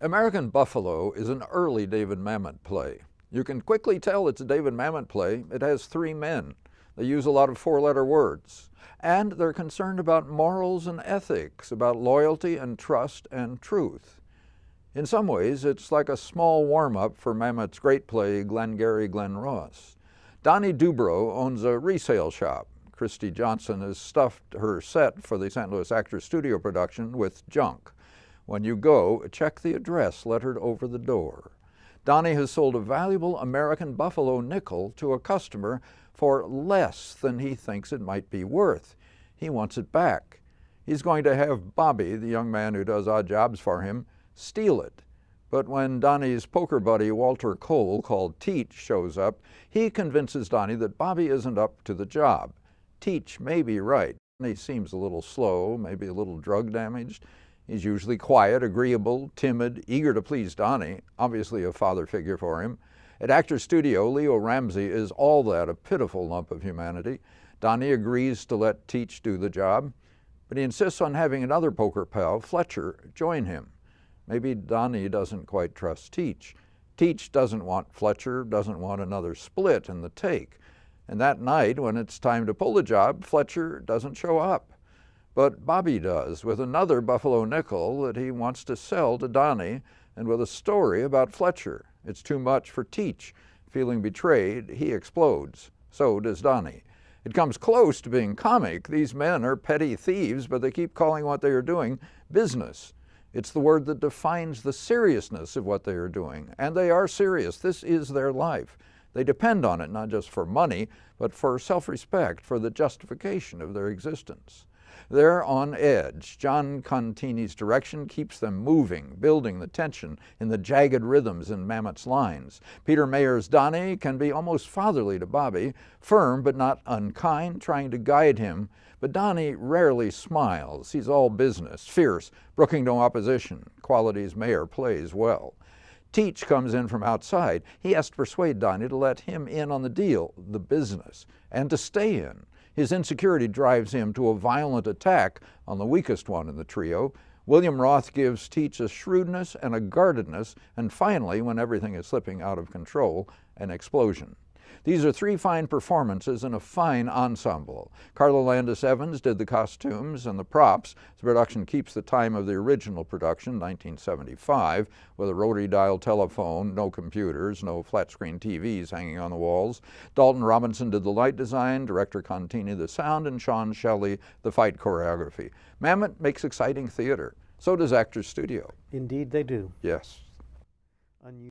American Buffalo is an early David Mamet play. You can quickly tell it's a David Mamet play. It has three men. They use a lot of four-letter words. And they're concerned about morals and ethics, about loyalty and trust and truth. In some ways, it's like a small warm-up for Mamet's great play, Glengarry Glen Ross. Donny Dubrow owns a resale shop. Christy Johnson has stuffed her set for the St. Louis Actors Studio production with junk. When you go, check the address lettered over the door. Donny has sold a valuable American Buffalo nickel to a customer for less than he thinks it might be worth. He wants it back. He's going to have Bobby, the young man who does odd jobs for him, steal it. But when Donny's poker buddy Walter Cole, called Teach, shows up, he convinces Donny that Bobby isn't up to the job. Teach may be right. He seems a little slow, maybe a little drug damaged. He's usually quiet, agreeable, timid, eager to please Donny, obviously a father figure for him. At Actors Studio, Leo Ramsey is all that, a pitiful lump of humanity. Donny agrees to let Teach do the job, but he insists on having another poker pal, Fletcher, join him. Maybe Donny doesn't quite trust Teach. Teach doesn't want Fletcher, doesn't want another split in the take. And that night, when it's time to pull the job, Fletcher doesn't show up. But Bobby does, with another Buffalo nickel that he wants to sell to Donny, and with a story about Fletcher. It's too much for Teach. Feeling betrayed, he explodes. So does Donny. It comes close to being comic. These men are petty thieves, but they keep calling what they are doing business. It's the word that defines the seriousness of what they are doing. And they are serious. This is their life. They depend on it, not just for money, but for self-respect, for the justification of their existence. They're on edge. John Contini's direction keeps them moving, building the tension in the jagged rhythms in Mamet's lines. Peter Mayer's Donny can be almost fatherly to Bobby, firm but not unkind, trying to guide him. But Donny rarely smiles. He's all business, fierce, brooking no opposition, qualities Mayer plays well. Teach comes in from outside. He has to persuade Donny to let him in on the deal, the business, and to stay in. His insecurity drives him to a violent attack on the weakest one in the trio. William Roth gives Teach a shrewdness and a guardedness, and finally, when everything is slipping out of control, an explosion. These are three fine performances in a fine ensemble. Carla Landis Evans did the costumes and the props. The production keeps the time of the original production, 1975, with a rotary dial telephone, no computers, no flat-screen TVs hanging on the walls. Dalton Robinson did the light design, director Contini the sound, and Sean Shelley the fight choreography. Mamet makes exciting theater. So does Actors Studio. Indeed they do. Yes.